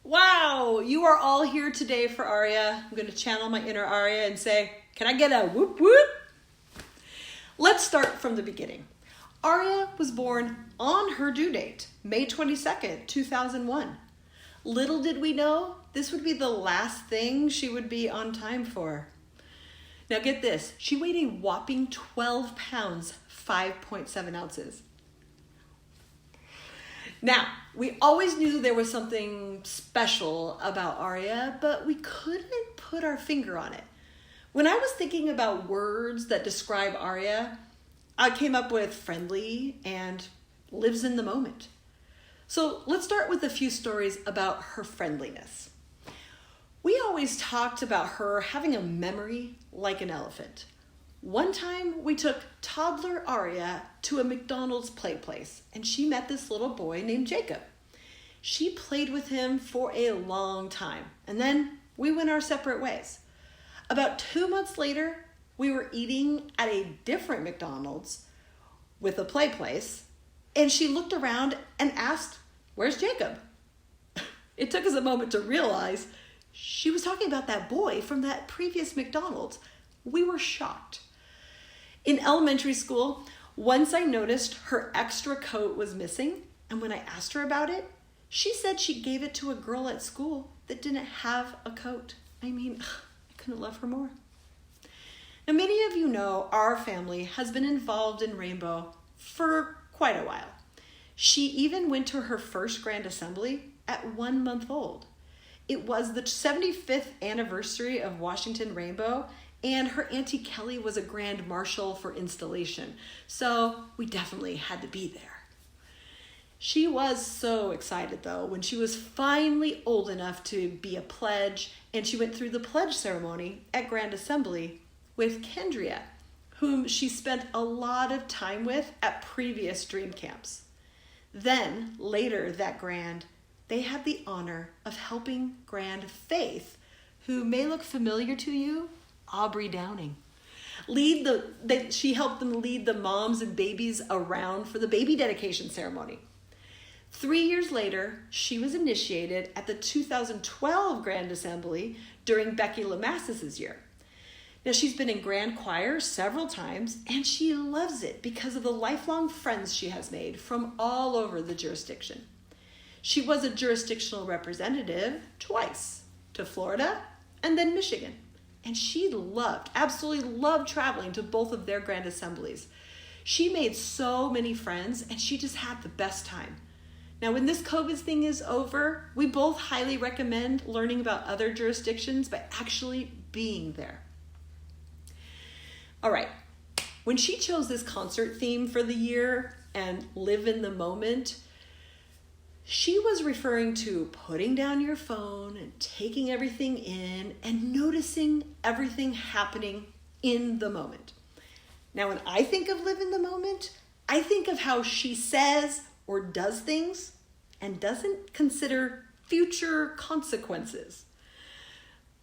Wow, you are all here today for Aria. I'm going to channel my inner Aria and say, can I get a whoop whoop? Let's start from the beginning. Aria was born on her due date, May 22nd, 2001. Little did we know this would be the last thing she would be on time for. Now get this, she weighed a whopping 12 pounds, 5.7 ounces. Now, we always knew there was something special about Aria, but we couldn't put our finger on it. When I was thinking about words that describe Aria, I came up with friendly and lives in the moment. So let's start with a few stories about her friendliness. We always talked about her having a memory like an elephant. One time we took toddler Aria to a McDonald's play place and she met this little boy named Jacob. She played with him for a long time and then we went our separate ways. About 2 months later, we were eating at a different McDonald's with a play place and she looked around and asked, "Where's Jacob?" It took us a moment to realize she was talking about that boy from that previous McDonald's. We were shocked. In elementary school, once I noticed her extra coat was missing, and when I asked her about it, she said she gave it to a girl at school that didn't have a coat. I mean, I couldn't love her more. Now, many of you know our family has been involved in Rainbow for quite a while. She even went to her first Grand Assembly at 1 month old. It was the 75th anniversary of Washington Rainbow, and her Auntie Kelly was a Grand Marshal for installation, so we definitely had to be there. She was so excited though when she was finally old enough to be a pledge, and she went through the pledge ceremony at Grand Assembly with Kendria, whom she spent a lot of time with at previous dream camps. Then, later that Grand, they had the honor of helping Grand Faith, who may look familiar to you, Aubrey Downing. She helped them lead the moms and babies around for the baby dedication ceremony. 3 years later, she was initiated at the 2012 Grand Assembly during Becky Lamassis's year. Now, she's been in Grand Choir several times, and she loves it because of the lifelong friends she has made from all over the jurisdiction. She was a jurisdictional representative twice, to Florida and then Michigan. And she absolutely loved traveling to both of their Grand Assemblies. She made so many friends and she just had the best time. Now, when this COVID thing is over, we both highly recommend learning about other jurisdictions by actually being there. All right, when she chose this concert theme for the year and live in the moment, she was referring to putting down your phone and taking everything in and noticing everything happening in the moment. Now, when I think of live in the moment, I think of how she says or does things and doesn't consider future consequences.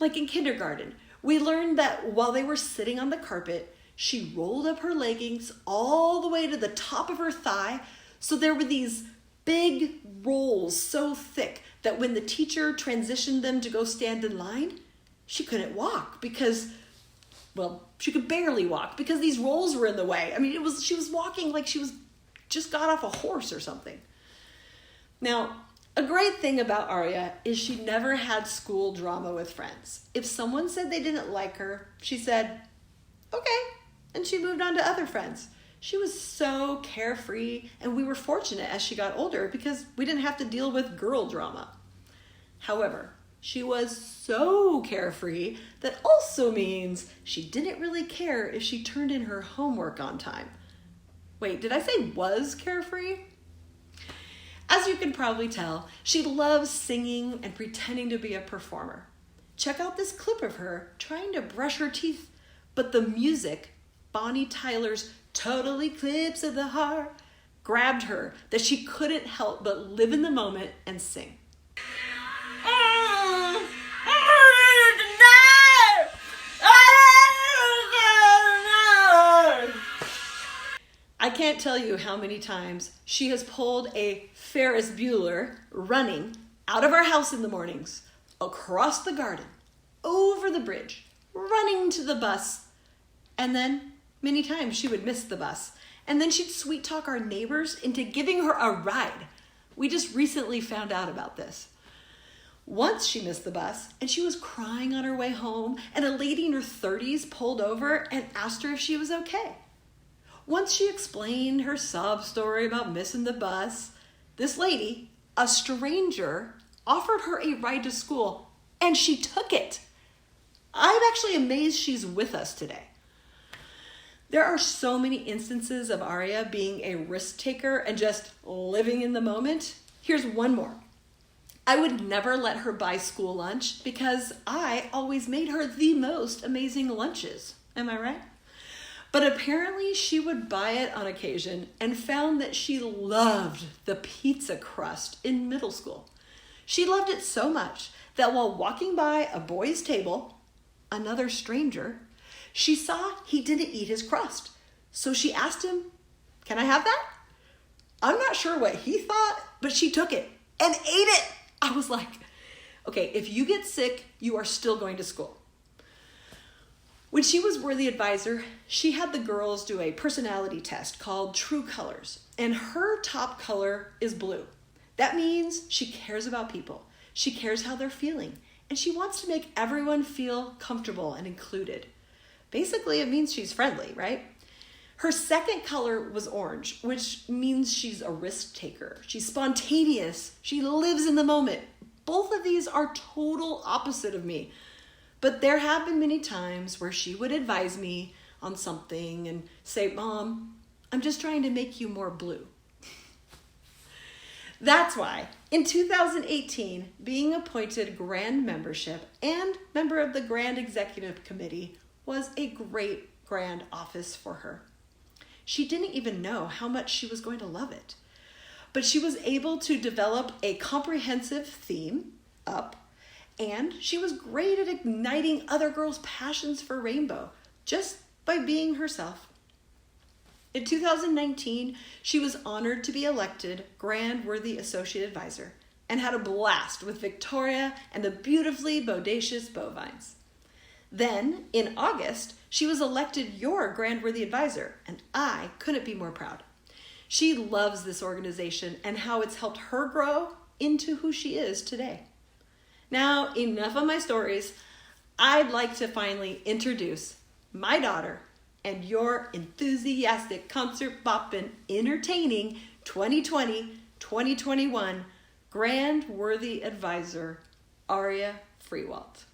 Like in kindergarten, we learned that while they were sitting on the carpet, she rolled up her leggings all the way to the top of her thigh, so there were these big rolls so thick that when the teacher transitioned them to go stand in line, she couldn't walk because, well, she could barely walk because these rolls were in the way. I mean, she was walking like she was just got off a horse or something. Now, a great thing about Aria is she never had school drama with friends. If someone said they didn't like her, she said, okay, and she moved on to other friends. She was so carefree, and we were fortunate as she got older because we didn't have to deal with girl drama. However, she was so carefree that also means she didn't really care if she turned in her homework on time. Wait, did I say was carefree? As you can probably tell, she loves singing and pretending to be a performer. Check out this clip of her trying to brush her teeth, but the music, Bonnie Tyler's Total Eclipse of the Heart, grabbed her that she couldn't help but live in the moment and sing. I can't tell you how many times she has pulled a Ferris Bueller running out of our house in the mornings, across the garden, over the bridge, running to the bus, and then many times she would miss the bus. And then she'd sweet talk our neighbors into giving her a ride. We just recently found out about this. Once she missed the bus and she was crying on her way home, and a lady in her 30s pulled over and asked her if she was okay. Once she explained her sob story about missing the bus, this lady, a stranger, offered her a ride to school, and she took it. I'm actually amazed she's with us today. There are so many instances of Aria being a risk taker and just living in the moment. Here's one more. I would never let her buy school lunch because I always made her the most amazing lunches. Am I right? But apparently she would buy it on occasion and found that she loved the pizza crust in middle school. She loved it so much that while walking by a boy's table, another stranger, she saw he didn't eat his crust. So she asked him, "Can I have that?" I'm not sure what he thought, but she took it and ate it. I was like, okay, if you get sick, you are still going to school. When she was worthy advisor, she had the girls do a personality test called True Colors, and her top color is blue. That means she cares about people. She cares how they're feeling, and she wants to make everyone feel comfortable and included. Basically, it means she's friendly, right? Her second color was orange, which means she's a risk taker. She's spontaneous. She lives in the moment. Both of these are total opposite of me. But there have been many times where she would advise me on something and say, "Mom, I'm just trying to make you more blue." That's why in 2018, being appointed Grand Membership and member of the Grand Executive Committee was a great grand office for her. She didn't even know how much she was going to love it. But she was able to develop a comprehensive theme, up, and she was great at igniting other girls' passions for rainbow just by being herself. In 2019, she was honored to be elected Grand Worthy Associate Advisor and had a blast with Victoria and the beautifully bodacious bovines. Then, in August, she was elected your Grand Worthy Advisor, and I couldn't be more proud. She loves this organization and how it's helped her grow into who she is today. Now, enough of my stories. I'd like to finally introduce my daughter and your enthusiastic, concert bopping, entertaining 2020-2021 Grand Worthy Advisor, Aria Freewalt.